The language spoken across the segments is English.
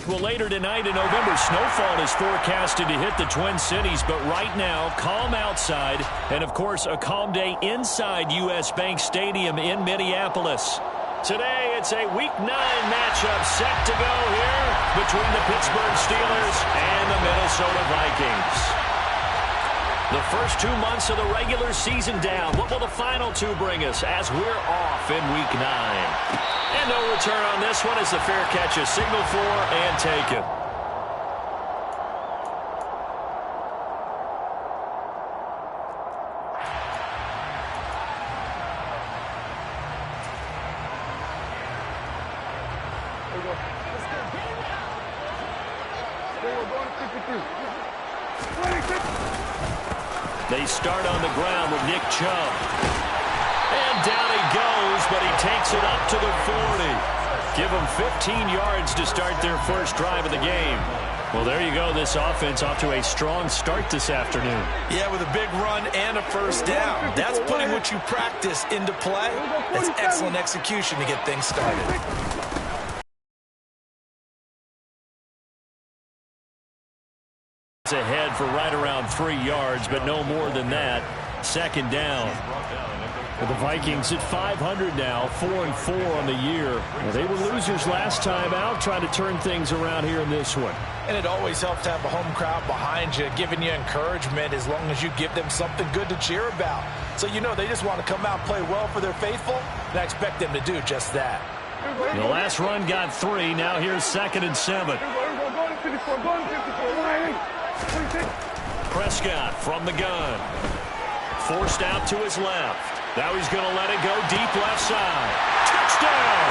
Well, later tonight in November, snowfall is forecasted to hit the Twin Cities, but right now, calm outside, and of course, a calm day inside U.S. Bank Stadium in Minneapolis. Today, it's a Week 9 matchup set to go here between the Pittsburgh Steelers and the Minnesota Vikings. The first 2 months of the regular season down. What will the final 2 bring us as we're off in Week 9? And no return on this one as the fair catch is signaled for and taken. They start on the ground with Nick Chubb. And down he goes, but he takes it up to the 40. Give them 15 yards to start their first drive of the game. Well, there you go. This offense off to a strong start this afternoon. Yeah, with a big run and a first down. That's putting what you practice into play. That's excellent execution to get things started. Ahead for right around 3 yards, but no more than that. Second down. The Vikings at 500 now, 4-4 on the year. Well, they were losers last time out, trying to turn things around here in this one. And it always helps to have a home crowd behind you, giving you encouragement as long as you give them something good to cheer about. So you know they just want to come out and play well for their faithful, and I expect them to do just that. The last run got 3. Now here's 2nd and 7. Prescott from the gun. Forced out to his left. Now he's going to let it go deep left side. Touchdown!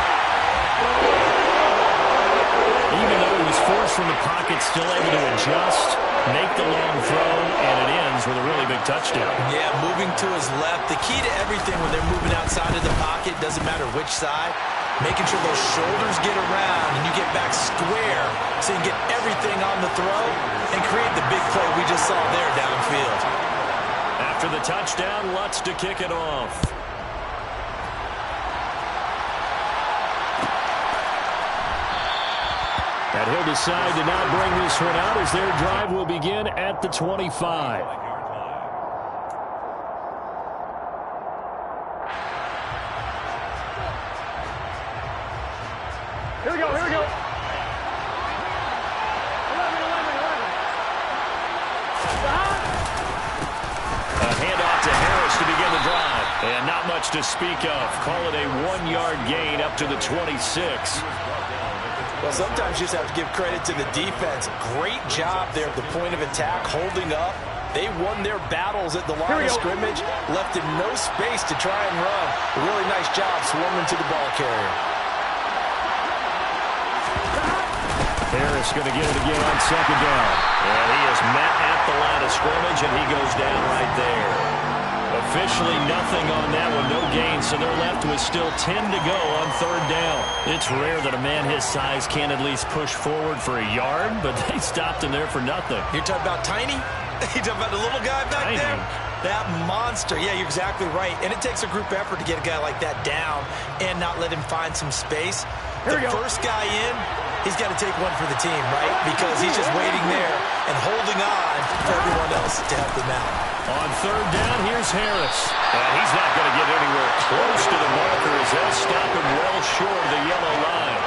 Even though he was forced from the pocket, still able to adjust, make the long throw, and it ends with a really big touchdown. Yeah, moving to his left. The key to everything when they're moving outside of the pocket, doesn't matter which side, making sure those shoulders get around and you get back square so you can get everything on the throw and create the big play we just saw there downfield. After the touchdown, Lutz to kick it off. And he'll decide to not bring this one out as their drive will begin at the 25. Here we go, here we go. 11. A handoff to Harris to begin the drive. And not much to speak of. Call it a 1-yard gain up to the 26. Well, sometimes you just have to give credit to the defense. Great job there at the point of attack, holding up. They won their battles at the line of scrimmage, left him no space to try and run. A really nice job swarming to the ball carrier. Harris going to get it again on 2nd down. And he is met at the line of scrimmage, and he goes down right there. Officially nothing on that one, no gain, so they're left with still 10 to go on 3rd down. It's rare that a man his size can't at least push forward for a yard, but they stopped him there for nothing. You're talking about Tiny? You're talking about the little guy back Tiny. there? That monster. Yeah, you're exactly right. And it takes a group effort to get a guy like that down and not let him find some space. The first guy in, he's got to take one for the team, right? Because he's just waiting there and holding on for everyone else to help him out. On 3rd down, here's Harris. And he's not going to get anywhere close to the marker as they'll stop him well short of the yellow line.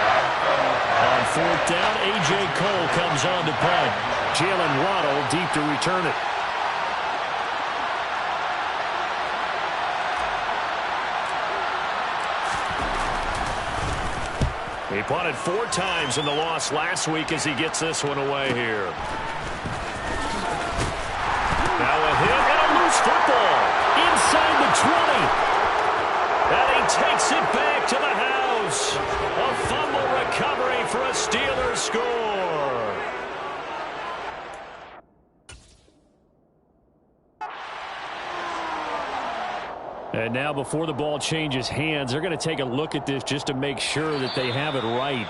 On 4th down, A.J. Cole comes on to punt. Jalen Waddle deep to return it. He punted 4 times in the loss last week as he gets this one away here. Now a hit and a loose football inside the 20. And he takes it back to the house. A fumble recovery for a Steelers score. And now before the ball changes hands, they're going to take a look at this just to make sure that they have it right.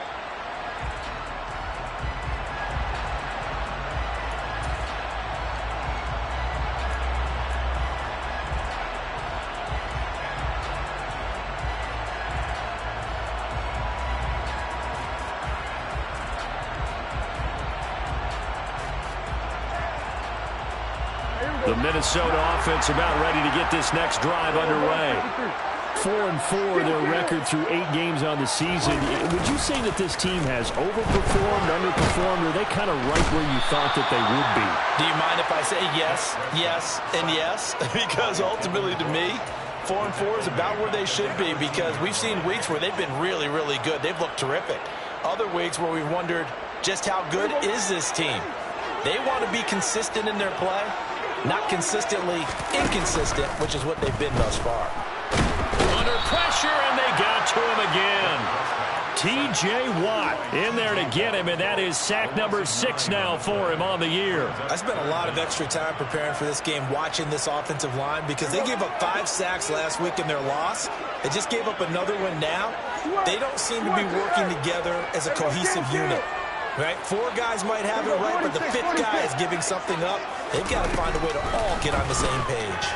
The Minnesota offense about ready to get this next drive underway. 4-4 their record through 8 games on the season. Would you say that this team has overperformed, underperformed, or are they kind of right where you thought that they would be? Do you mind if I say yes, yes, and yes? Because ultimately to me, 4-4 is about where they should be, because we've seen weeks where they've been really, really good. They've looked terrific. Other weeks where we've wondered just how good is this team. They want to be consistent in their play, not consistently inconsistent, which is what they've been thus far. Under pressure, and they got to him again. T.J. Watt in there to get him, and that is sack number 6 now for him on the year. I spent a lot of extra time preparing for this game, watching this offensive line, because they gave up 5 sacks last week in their loss. They just gave up another one now. They don't seem to be working together as a cohesive unit. Right? 4 guys might have it right, but the 5th guy is giving something up. They've got to find a way to all get on the same page.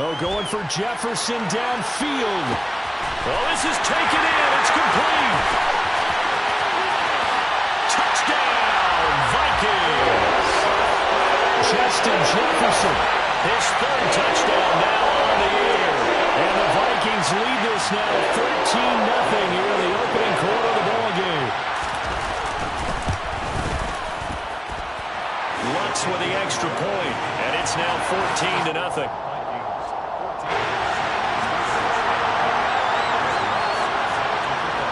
Oh, going for Jefferson downfield. Oh, this is taken in. It's complete. Touchdown, Vikings. Justin Jefferson, his 3rd touchdown now on the year. And the Vikings lead this now 13-0 here in the opening quarter of the ballgame. Lutz with the extra point, and it's now 14-0.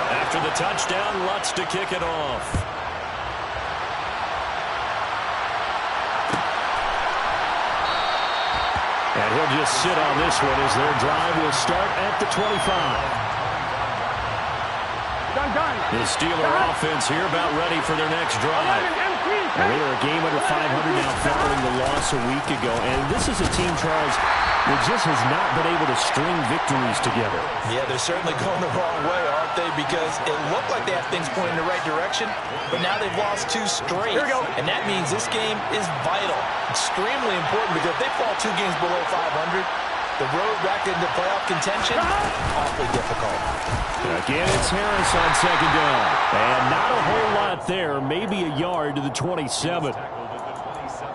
After the touchdown, Lutz to kick it off. And he'll just sit on this one as their drive will start at the 25. The Steeler offense here about ready for their next drive. And they are a game under 500 now following the loss a week ago. And this is a team, Charles, that just has not been able to string victories together. Yeah, they're certainly going the wrong way, aren't they? Because it looked like they have things pointing in the right direction, but now they've lost 2 straight. And that means this game is vital, extremely important, because if they fall 2 games below 500, the road back into playoff contention, awfully difficult. Again, it's Harris on 2nd down. And not a whole lot there, maybe a yard to the 27.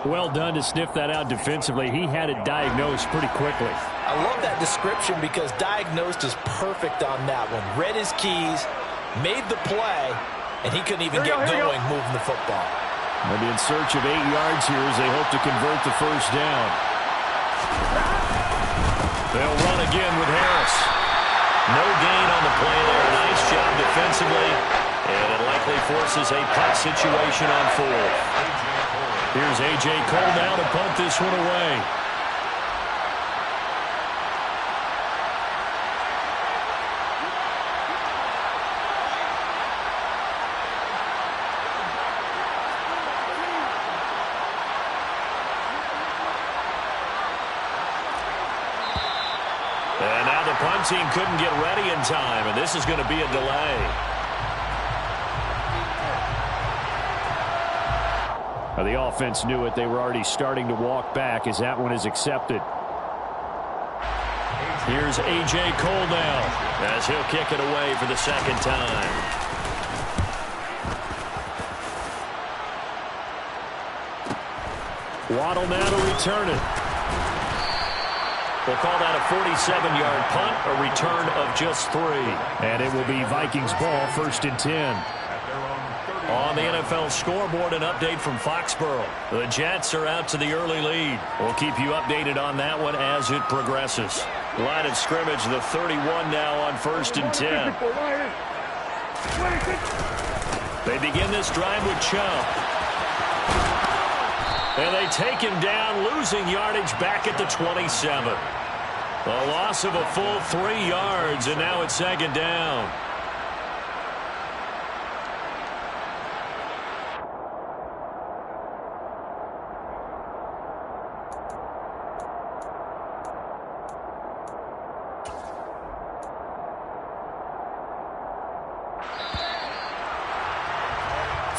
Well done to sniff that out defensively. He had it diagnosed pretty quickly. I love that description, because diagnosed is perfect on that one. Read his keys, made the play, and he couldn't even get going moving the football. They'll be in search of 8 yards here as they hope to convert the 1st down. They'll run again with Harris. No gain on the play there. Nice job defensively. And it likely forces a punt situation on 4th. Here's A.J. Cole now to punt this one away. And now the punt team couldn't get ready in time, and this is going to be a delay. The offense knew it. They were already starting to walk back as that one is accepted. Here's A.J. Cole now as he'll kick it away for the 2nd time. Waddle now to return it. We'll call that a 47-yard punt, a return of just 3. And it will be Vikings ball, 1st and 10. On the NFL scoreboard, an update from Foxborough. The Jets are out to the early lead. We'll keep you updated on that one as it progresses. Line of scrimmage, the 31 now on 1st and 10. They begin this drive with Chubb. And they take him down, losing yardage back at the 27. A loss of a full 3 yards, and now it's 2nd down.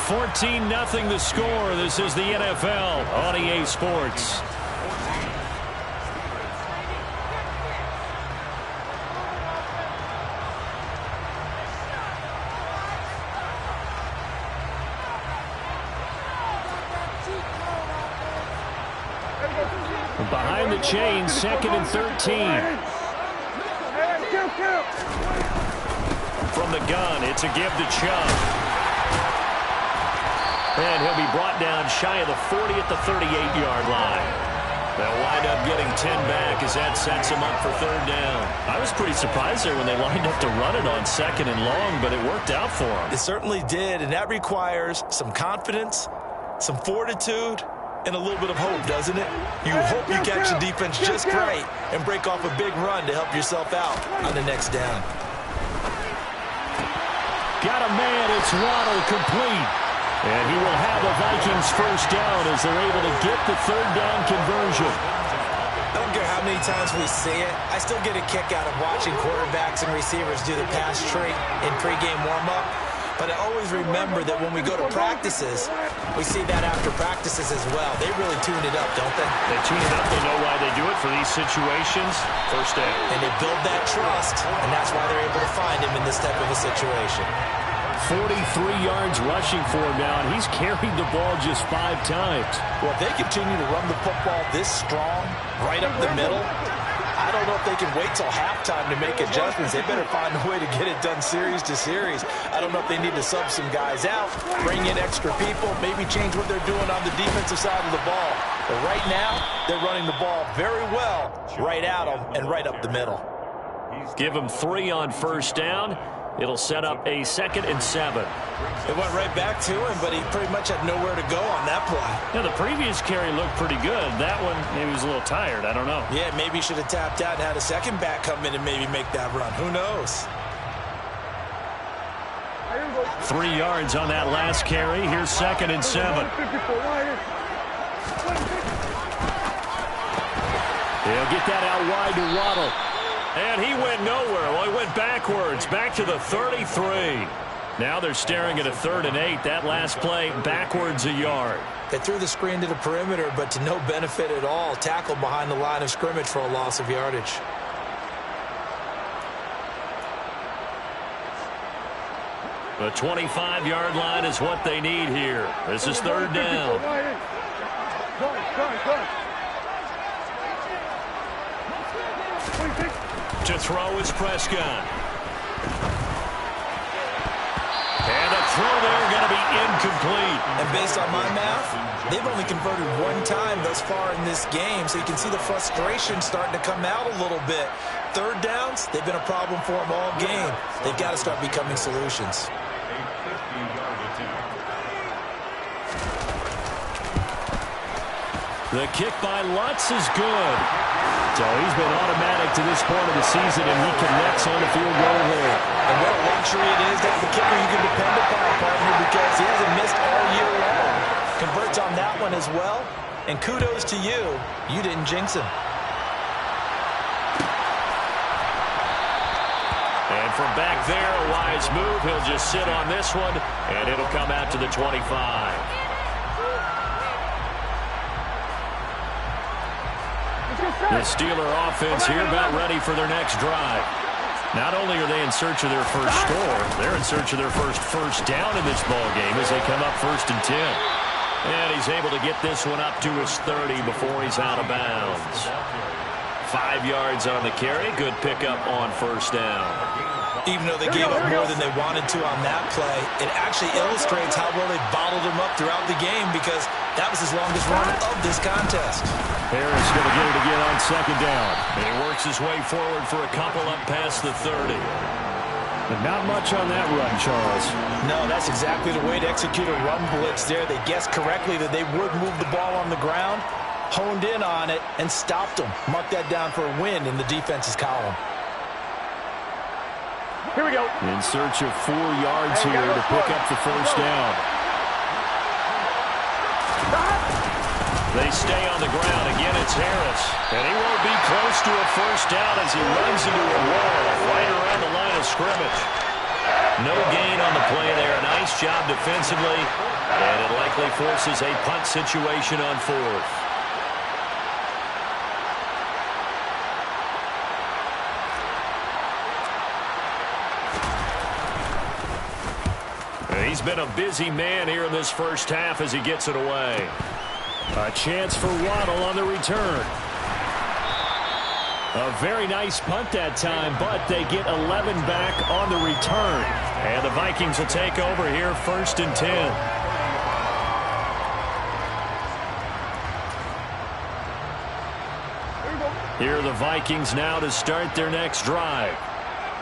(14-0) the score. This is the NFL on EA Sports. Behind the chains, 2nd and 13. From the gun, it's a give to Chubb. And he'll be brought down shy of the 40 at the 38-yard line. They'll wind up getting 10 back as that sets them up for 3rd down. I was pretty surprised there when they lined up to run it on 2nd and long, but it worked out for them. It certainly did, and that requires some confidence, some fortitude, and a little bit of hope, doesn't it? You hope you catch the defense just right and break off a big run to help yourself out on the next down. Got a man, it's Waddle, complete. And he will have the Vikings 1st down as they're able to get the 3rd down conversion. I don't care how many times we see it. I still get a kick out of watching quarterbacks and receivers do the pass tree in pregame warm-up. But I always remember that when we go to practices, we see that after practices as well. They really tune it up, don't they? They tune it up. They know why they do it for these situations. 1st down. And they build that trust, and that's why they're able to find him in this type of a situation. 43 yards rushing for him now, and he's carried the ball just 5 times. Well, if they continue to run the football this strong, right up the middle, I don't know if they can wait till halftime to make adjustments. They better find a way to get it done series to series. I don't know if they need to sub some guys out, bring in extra people, maybe change what they're doing on the defensive side of the ball. But right now, they're running the ball very well right at them and right up the middle. Give them 3 on 1st down. It'll set up a 2nd and 7. It went right back to him, but he pretty much had nowhere to go on that play. Yeah, the previous carry looked pretty good. That one, maybe he was a little tired. I don't know. Yeah, maybe he should have tapped out and had a second back come in and maybe make that run. Who knows? 3 yards on that last carry. Here's 2nd and 7. He'll get that out wide to Waddle. And he went nowhere. Well, he went backwards, back to the 33. Now they're staring at a 3rd and 8. That last play, backwards a yard. They threw the screen to the perimeter, but to no benefit at all. Tackled behind the line of scrimmage for a loss of yardage. The 25-yard line is what they need here. This is 3rd down. To throw is Prescott. And a throw there going to be incomplete. And based on my math, they've only converted 1 time thus far in this game, so you can see the frustration starting to come out a little bit. 3rd downs, they've been a problem for them all game. They've got to start becoming solutions. The kick by Lutz is good. So he's been automatic to this point of the season, and he connects on the field goal here. And what a luxury it is to have a kicker you can depend upon, partner, because he hasn't missed all year long. Converts on that one as well. And kudos to you. You didn't jinx him. And from back there, a wise move. He'll just sit on this one, and it'll come out to the 25. The Steeler offense here about ready for their next drive. Not only are they in search of their first score, they're in search of their first down in this ball game as they come up 1st and 10. And he's able to get this one up to his 30 before he's out of bounds. 5 yards on the carry. Good pickup on 1st down. Even though they gave up more than they wanted to on that play, it actually illustrates how well they bottled him up throughout the game because that was his longest run of this contest. Harris going to get it again on 2nd down. And he works his way forward for a couple up past the 30. But not much on that run, Charles. No, that's exactly the way to execute a run blitz there. They guessed correctly that they would move the ball on the ground, honed in on it, and stopped them. Mark that down for a win in the defense's column. Here we go. In search of 4 yards here to pick up the 1st down. They stay on the ground. Again, it's Harris. And he won't be close to a 1st down as he runs into a wall right around the line of scrimmage. No gain on the play there. Nice job defensively. And it likely forces a punt situation on 4th. He's been a busy man here in this 1st half as he gets it away. A chance for Waddle on the return. A very nice punt that time, but they get 11 back on the return. And the Vikings will take over here, 1st and 10. Here are the Vikings now to start their next drive.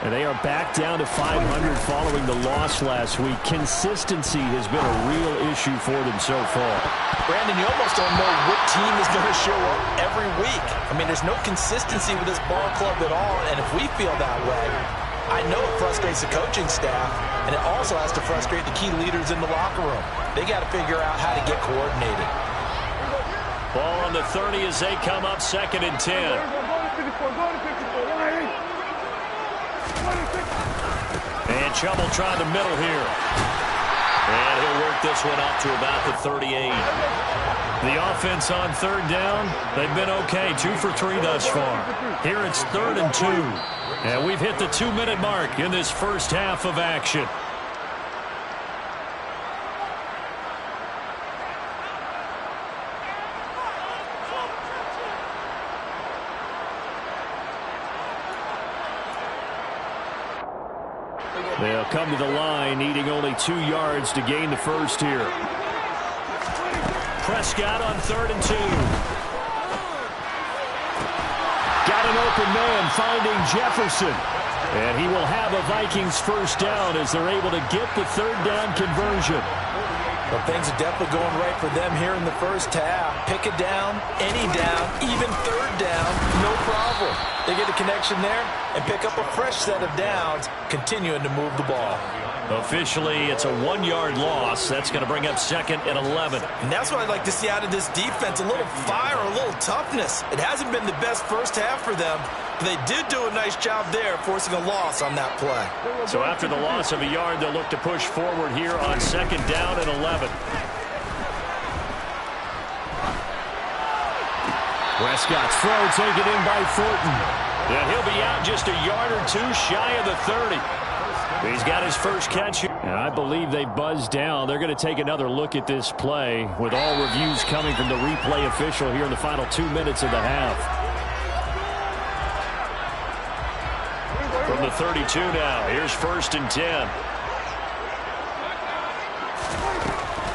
And they are back down to 500 following the loss last week. Consistency has been a real issue for them so far. Brandon, you almost don't know what team is going to show up every week. I mean, there's no consistency with this ball club at all, and if we feel that way, I know it frustrates the coaching staff, and it also has to frustrate the key leaders in the locker room. They got to figure out how to get coordinated. Ball on the 30 as they come up 2nd and 10. And Chubb try the middle here. And he'll work this one up to about the 38. The offense on 3rd down, they've been okay. 2 for 3 thus far. Here it's 3rd and 2. And we've hit the 2-minute mark in this first half of action. They'll come to the line, needing only 2 yards to gain the first here. Prescott on 3rd and 2. Got an open man finding Jefferson. And he will have a Vikings first down as they're able to get the 3rd down conversion. Well, things are definitely going right for them here in the first half. Pick a down, any down, even 3rd down, no problem. They get a connection there and pick up a fresh set of downs, continuing to move the ball. Officially, it's a 1-yard loss. That's going to bring up 2nd and 11. And that's what I'd like to see out of this defense, a little fire, a little toughness. It hasn't been the best first half for them, but they did do a nice job there, forcing a loss on that play. So after the loss of a yard, they'll look to push forward here on 2nd down and 11. Prescott's throw taken in by Thornton. And he'll be out just a yard or 2 shy of the 30. He's got his first catch. And I believe they buzzed down. They're going to take another look at this play with all reviews coming from the replay official here in the final 2 minutes of the half. From the 32 now, here's 1st and 10.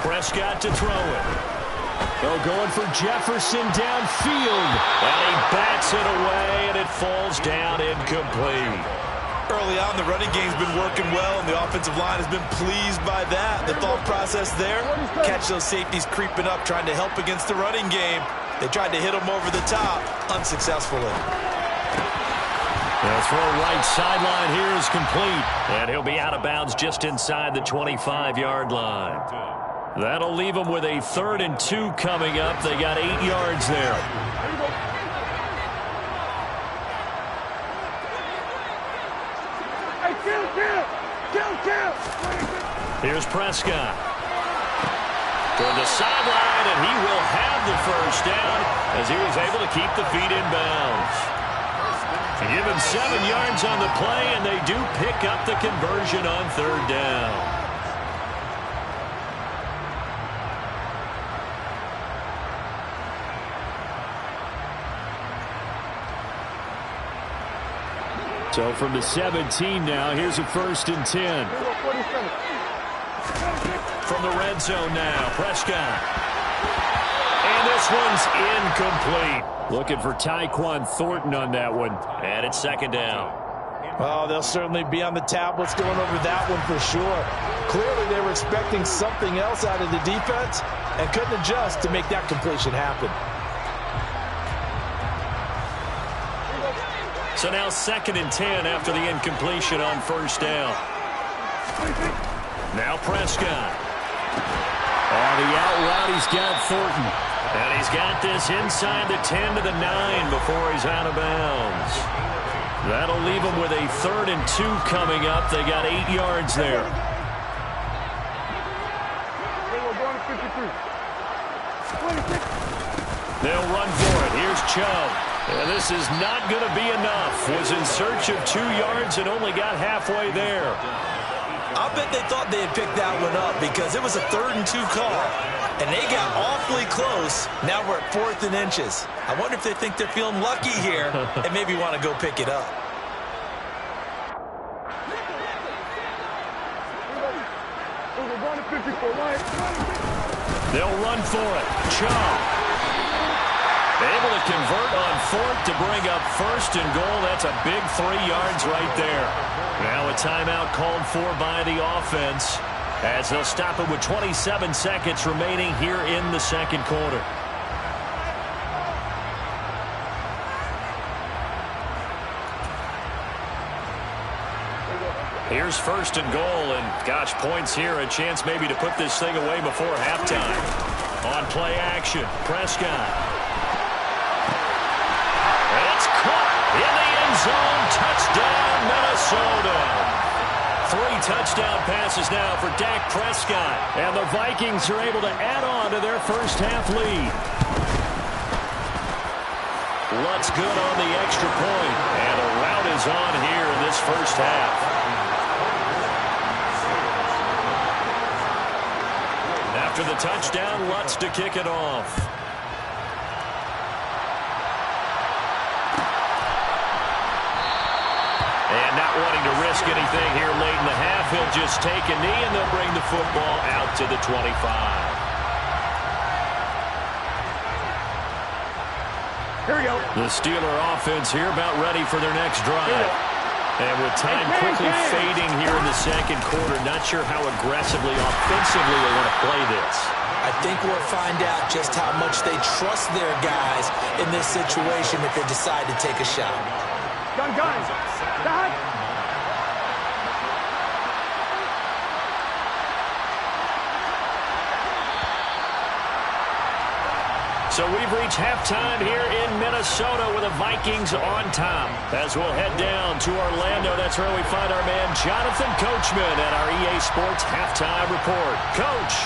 Prescott to throw it. They're going for Jefferson downfield. And he bats it away, and it falls down incomplete. Early on, the running game's been working well, and the offensive line has been pleased by that. The thought process there, catch those safeties creeping up, trying to help against the running game. They tried to hit them over the top, unsuccessfully. The throw right sideline here is complete. And he'll be out of bounds just inside the 25-yard line. That'll leave them with a 3rd and 2 coming up. They got 8 yards there. Here's Prescott. Toward the sideline, and he will have the first down as he was able to keep the feet in bounds. Give him 7 yards on the play, and they do pick up the conversion on 3rd down. So from the 17 now, here's a 1st and 10. From the red zone now, Prescott. And this one's incomplete. Looking for Tyquan Thornton on that one. And it's 2nd down. Well, they'll certainly be on the tablets going over that one for sure. Clearly, they were expecting something else out of the defense and couldn't adjust to make that completion happen. So now 2nd and 10 after the incompletion on 1st down. Now Prescott. On the out route, he's got Thornton. And he's got this inside the 10 to the 9 before he's out of bounds. That'll leave him with a 3rd and 2 coming up. They got 8 yards there. They'll run for it. Here's Chubb. And this is not going to be enough. Was in search of 2 yards and only got halfway there. I'll bet they thought they had picked that one up because it was a 3rd and 2 call, and they got awfully close. Now we're at 4th and inches. I wonder if they think they're feeling lucky here and maybe want to go pick it up. They'll run for it. Chubb able to convert on 4th to bring up 1st and goal. That's a big 3 yards right there. Now a timeout called for by the offense as they'll stop it with 27 seconds remaining here in the second quarter. Here's 1st and goal, and gosh, points here, a chance maybe to put this thing away before halftime. On play action, Prescott. It's caught in the end zone. Touchdown, Minnesota. 3 touchdown passes now for Dak Prescott. And the Vikings are able to add on to their first half lead. Lutz good on the extra point, and a rout is on here in this first half. After the touchdown, Lutz to kick it off. And not wanting to risk anything here late in the half, he'll just take a knee, and they'll bring the football out to the 25. Here we go. The Steeler offense here about ready for their next drive. And with time quickly fading here in the second quarter, not sure how aggressively, offensively they want to play this. I think we'll find out just how much they trust their guys in this situation if they decide to take a shot. Gun. Dad. So we've reached halftime here in Minnesota with the Vikings on top. As we'll head down to Orlando, that's where we find our man Jonathan Coachman at our EA Sports Halftime Report. Coach.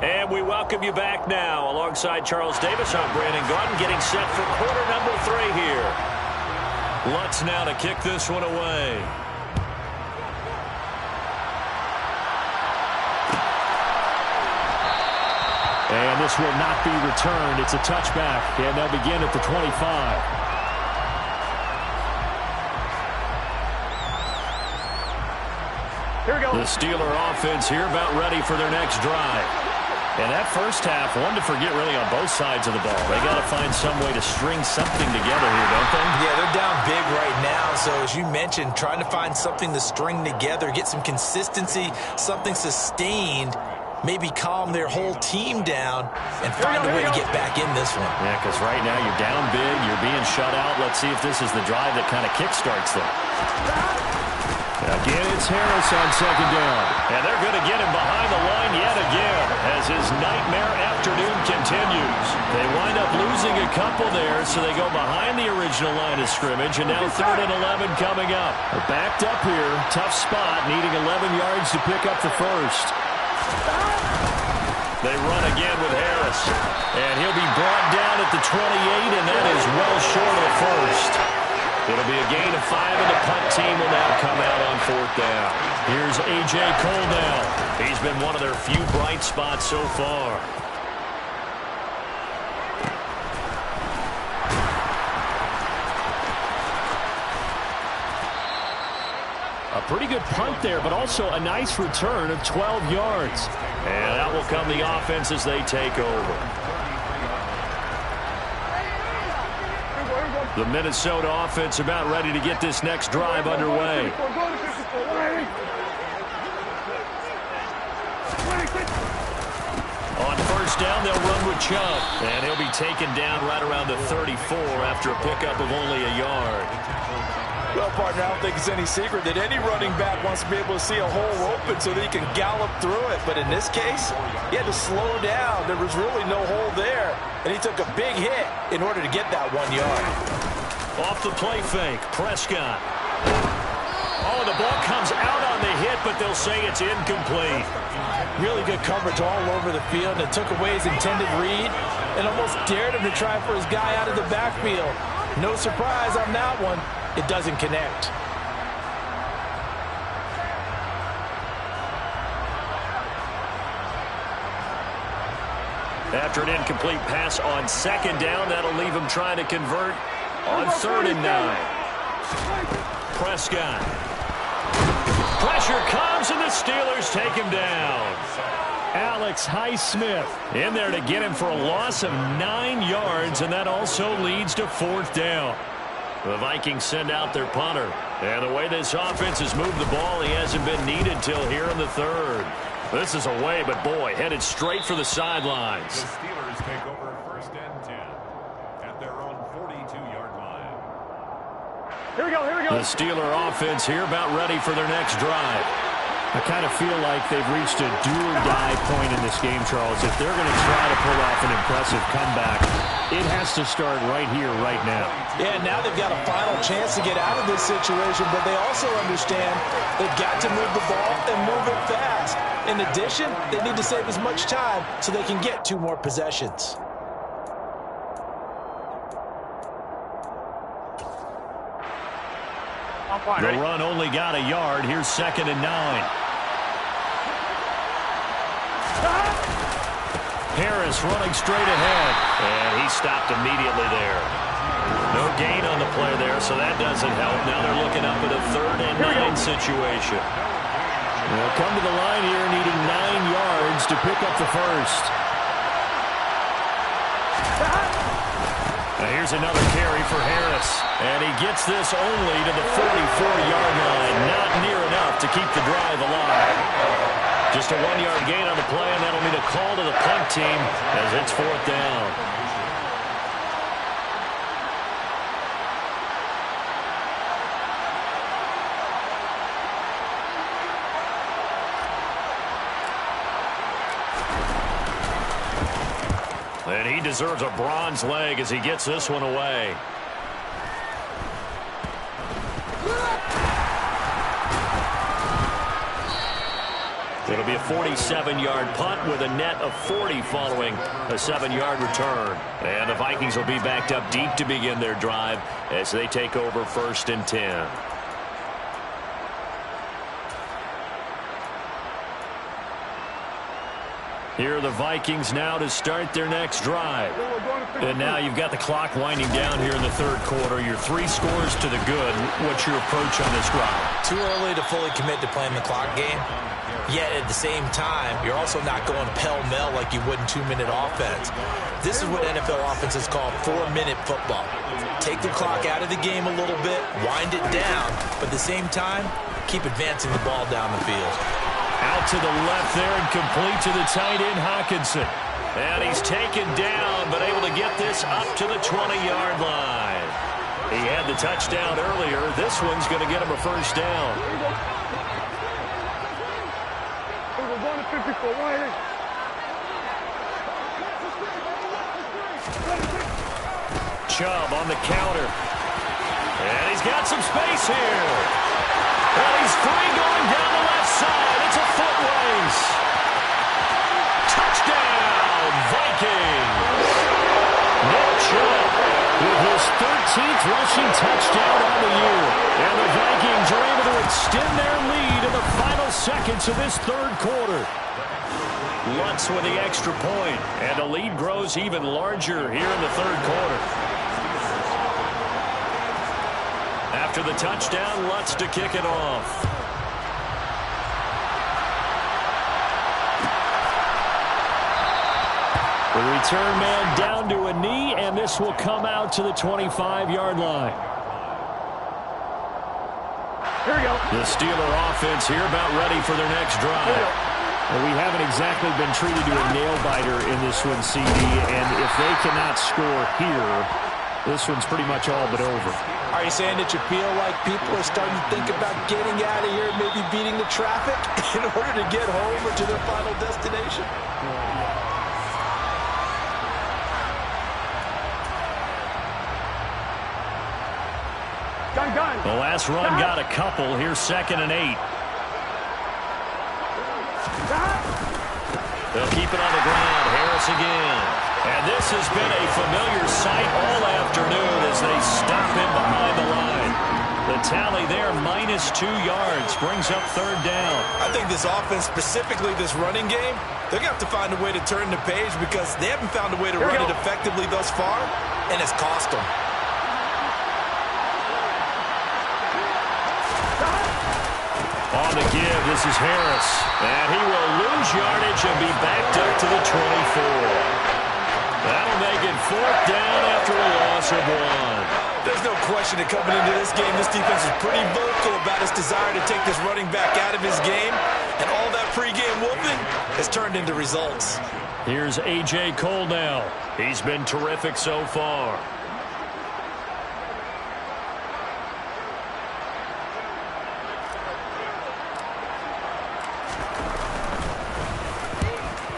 And we welcome you back now. Alongside Charles Davis, I'm Brandon Gaudin, getting set for quarter number 3 here. Lutz now to kick this one away. And this will not be returned. It's a touchback, and they'll begin at the 25. Here we go. The Steeler offense here about ready for their next drive. And that first half, one to forget really on both sides of the ball. They got to find some way to string something together here, don't they? Yeah, they're down big right now. So as you mentioned, trying to find something to string together, get some consistency, something sustained, maybe calm their whole team down and find a way to get back in this one. Yeah, because right now you're down big, you're being shut out. Let's see if this is the drive that kind of kickstarts them. Again, it's Harris on second down. And they're going to get him behind the line yet again as his nightmare afternoon continues. They wind up losing a couple there, so they go behind the original line of scrimmage, and now 3rd and 11 coming up. They're backed up here, tough spot, needing 11 yards to pick up the first. They run again with Harris, and he'll be brought down at the 28, and that is well short of the first. It'll be a gain of 5, and the punt team will now come out on 4th down. Here's A.J. Cole now. He's been one of their few bright spots so far. A pretty good punt there, but also a nice return of 12 yards. And that will come the offense as they take over. The Minnesota offense about ready to get this next drive underway. On first down, they'll run with Chubb. And he'll be taken down right around the 34 after a pickup of only a yard. Well, partner, I don't think it's any secret that any running back wants to be able to see a hole open so that he can gallop through it. But in this case, he had to slow down. There was really no hole there, and he took a big hit in order to get that 1 yard. Off the play fake, Prescott. Oh, the ball comes out on the hit, but they'll say it's incomplete. Really good coverage all over the field, and took away his intended read and almost dared him to try for his guy out of the backfield. No surprise on that one. It doesn't connect. After an incomplete pass on second down, that'll leave him trying to convert on 3rd and 9. Prescott. Pressure comes, and the Steelers take him down. Alex Highsmith in there to get him for a loss of 9 yards, and that also leads to 4th down. The Vikings send out their punter. And the way this offense has moved the ball, he hasn't been needed till here in the 3rd. This is away, but boy, headed straight for the sidelines. The Steelers take over 1st and 10 at their own 42-yard line. Here we go, here we go. The Steeler offense here about ready for their next drive. I kind of feel like they've reached a do-or-die point in this game, Charles. If they're going to try to pull off an impressive comeback, it has to start right here, right now. Yeah, now they've got a final chance to get out of this situation, but they also understand they've got to move the ball and move it fast. In addition, they need to save as much time so they can get 2 more possessions. The run only got a yard. Here's 2nd and 9. Harris running straight ahead, and he stopped immediately there. No gain on the play there, so that doesn't help. Now they're looking up at a 3rd and 9 situation. They'll come to the line here needing 9 yards to pick up the first. Now here's another carry for Harris, and he gets this only to the 44-yard line. Not near enough to keep the drive alive. Just a 1-yard gain on the play, and that'll mean a call to the punt team as it's 4th down. And he deserves a bronze leg as he gets this one away. It'll be a 47-yard punt with a net of 40 following a 7-yard return. And the Vikings will be backed up deep to begin their drive as they take over 1st and 10. Here are the Vikings now to start their next drive. And now you've got the clock winding down here in the 3rd quarter. You're 3 scores to the good. What's your approach on this drive? Too early to fully commit to playing the clock game. Yet at the same time, you're also not going pell-mell like you would in 2-minute offense. This is what NFL offenses call 4-minute football. Take the clock out of the game a little bit, wind it down, but at the same time, keep advancing the ball down the field. Out to the left there and complete to the tight end, Hockenson. And he's taken down, but able to get this up to the 20-yard line. He had the touchdown earlier. This one's going to get him a 1st down. Chubb on the counter. And he's got some space here. And he's free going down the left side. It's a foot race. Touchdown, Vikings. Nick Chubb with his 13th rushing touchdown on the year. And the Vikings are able to extend their lead in the final seconds of this 3rd quarter. Lutz with the extra point, and the lead grows even larger here in the 3rd quarter. After the touchdown, Lutz to kick it off. The return man down to a knee, and this will come out to the 25-yard line. Here we go. The Steeler offense here about ready for their next drive. Well, we haven't exactly been treated to a nail-biter in this one, CD, and if they cannot score here, This one's pretty much all but over. Are you saying that you feel like people are starting to think about getting out of here, maybe beating the traffic in order to get home or to their final destination? Gun. The last run got a couple. Here's 2nd and 8. They'll keep it on the ground. Harris again. And this has been a familiar sight all afternoon as they stop him behind the line. The tally there, -2 yards, brings up 3rd down. I think this offense, specifically this running game, they're going to have to find a way to turn the page because they haven't found a way to run it effectively thus far, and it's cost them. On the give, this is Harris. And he will lose yardage and be backed up to the 24. That'll make it 4th down after a loss of 1. There's no question that coming into this game, this defense is pretty vocal about its desire to take this running back out of his game. And all that pregame whooping has turned into results. Here's A.J. Cole now. He's been terrific so far.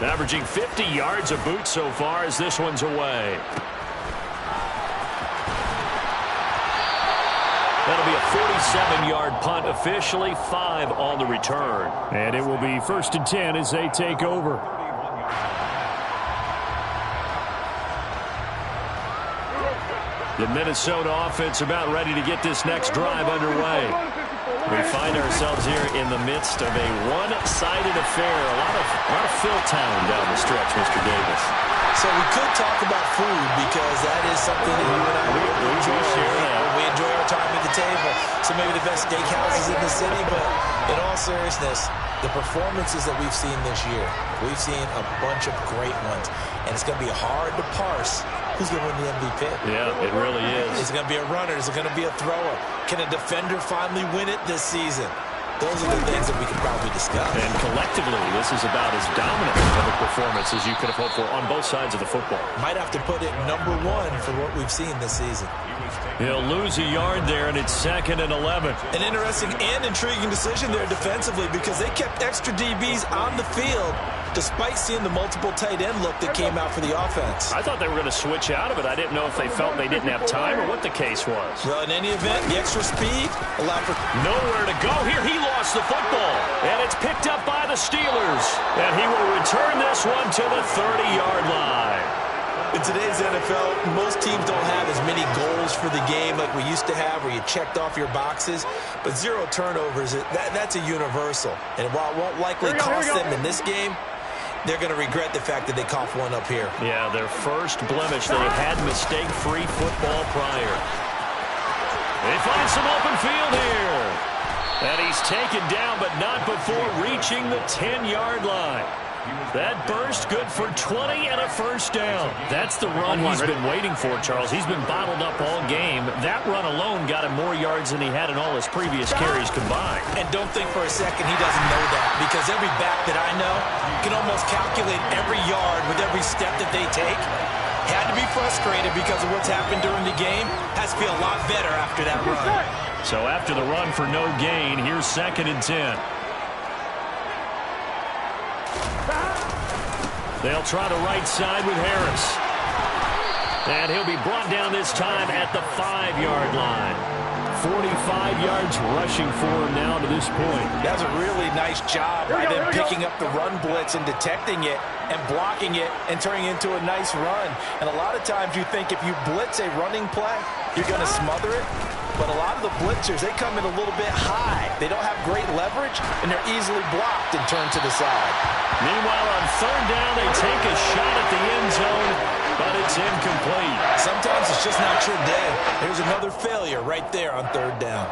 Averaging 50 yards a boot so far as this one's away. That'll be a 47-yard punt officially, 5 on the return. And it will be 1st and 10 as they take over. The Minnesota offense about ready to get this next drive underway. We find ourselves here in the midst of a one-sided affair. A lot of fill time down the stretch, Mr. Davis. So we could talk about food because that is something that you and I really enjoy. We enjoy our time at the table. So maybe the best steakhouses in the city, but in all seriousness, the performances that we've seen this year, we've seen a bunch of great ones, and it's going to be hard to parse who's going to win the MVP. Yeah, it really is. Is it going to be a runner? Is it going to be a thrower? Can a defender finally win it this season? Those are the things that we can probably discuss. And collectively, this is about as dominant of a performance as you could have hoped for on both sides of the football. Might have to put it #1 for what we've seen this season. He'll lose a yard there, and it's 2nd and 11. An interesting and intriguing decision there defensively because they kept extra DBs on the field despite seeing the multiple tight end look that came out for the offense. I thought they were going to switch out of it. I didn't know if they felt they didn't have time or what the case was. Well, in any event, the extra speed allowed for nowhere to go. Here he lost the football, and it's picked up by the Steelers. And he will return this one to the 30-yard line. In today's NFL, most teams don't have as many goals for the game like we used to have where you checked off your boxes. But 0 turnovers, that's a universal. And while it won't likely cost them in this game, they're going to regret the fact that they coughed one up here. Yeah, their first blemish. They had mistake-free football prior. They find some open field here. And he's taken down, but not before reaching the 10-yard line. That burst good for 20 and a 1st down. That's the run he's been waiting for, Charles. He's been bottled up all game. That run alone got him more yards than he had in all his previous carries combined. And don't think for a second he doesn't know that, because every back that I know can almost calculate every yard with every step that they take. Had to be frustrated because of what's happened during the game. Has to feel a lot better after that run. So after the run for no gain, here's 2nd and 10. They'll try the right side with Harris. And he'll be brought down this time at the 5-yard line. 45 yards rushing for him now to this point. That's a really nice job by them picking up the run blitz and detecting it and blocking it and turning it into a nice run. And a lot of times you think if you blitz a running play, you're going to smother it. But a lot of the blitzers, they come in a little bit high. They don't have great leverage, and they're easily blocked and turned to the side. Meanwhile, on 3rd down, they take a shot at the end zone, but it's incomplete. Sometimes it's just not your day. There's another failure right there on 3rd down.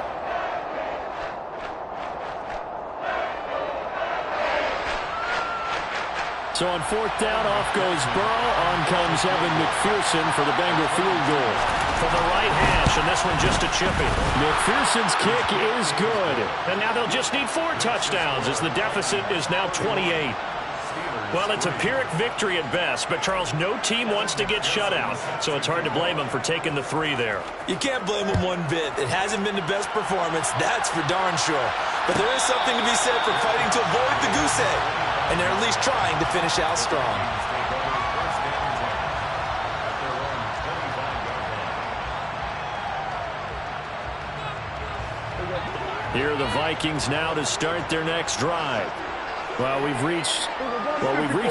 So on 4th down, off goes Burrow. On comes Evan McPherson for the Bengal field goal. From the right hash, and this one just a chipping. McPherson's kick is good. And now they'll just need 4 touchdowns as the deficit is now 28. Well, it's a Pyrrhic victory at best, but, Charles, no team wants to get shut out, so it's hard to blame them for taking the 3 there. You can't blame them one bit. It hasn't been the best performance, that's for darn sure. But there is something to be said for fighting to avoid the goose egg, and they're at least trying to finish out strong. Here are the Vikings now to start their next drive. Well, we've reached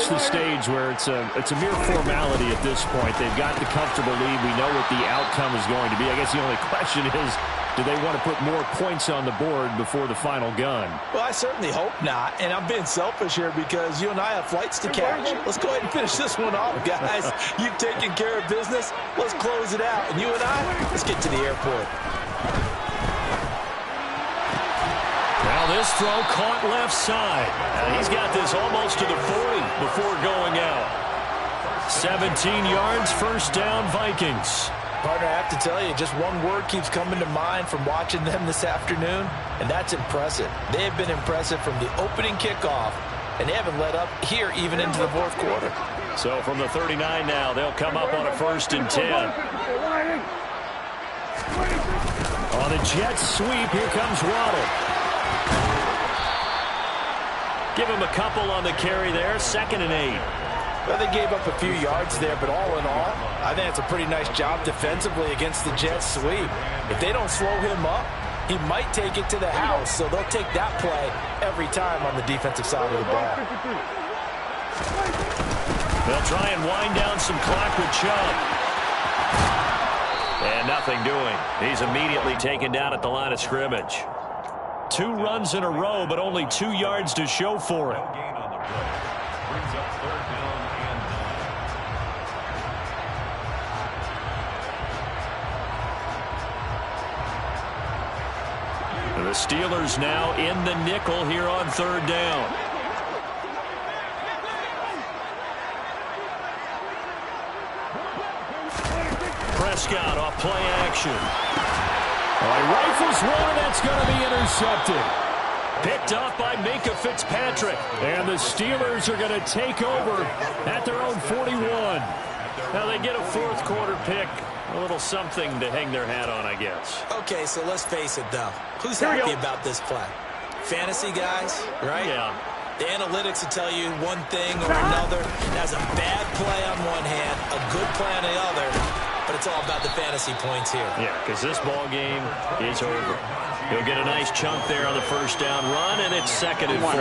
the stage where it's a mere formality at this point. They've got the comfortable lead. We know what the outcome is going to be. I guess the only question is, do they want to put more points on the board before the final gun? Well, I certainly hope not, and I'm being selfish here because you and I have flights to catch. Let's go ahead and finish this one off, guys. You've taken care of business. Let's close it out, and you and I, let's get to the airport. Now this throw caught left side. He's got this almost to the 40 before going out. 17 yards, first down, Vikings. Partner, I have to tell you, just one word keeps coming to mind from watching them this afternoon, and that's impressive. They have been impressive from the opening kickoff, and they haven't let up here even into the fourth quarter. So from the 39 now, they'll come up on a 1st and 10. On the Jets sweep, here comes Waddle. Give him a couple on the carry there, 2nd and 8. Well, they gave up a few yards there, but all in all, I think it's a pretty nice job defensively against the Jets sweep. If they don't slow him up, he might take it to the house, so they'll take that play every time on the defensive side of the ball. They'll try and wind down some clock with Chubb. And nothing doing. He's immediately taken down at the line of scrimmage. 2 runs in a row, but only 2 yards to show for it. No gain on the play. Brings up 3rd down and 9. The Steelers now in the nickel here on 3rd down. Prescott off play action. He rifles one, that's going to be intercepted. Picked off by Minkah Fitzpatrick. And the Steelers are going to take over at their own 41. Now they get a 4th quarter pick. A little something to hang their hat on, I guess. Okay, so let's face it, though. Who's happy about this play? Fantasy guys, right? Yeah. The analytics will tell you one thing or another. That's a bad play on one hand, a good play on the other. But it's all about the fantasy points here. Yeah, because this ball game is over. He'll get a nice chunk there on the 1st down run, and it's 2nd and 4.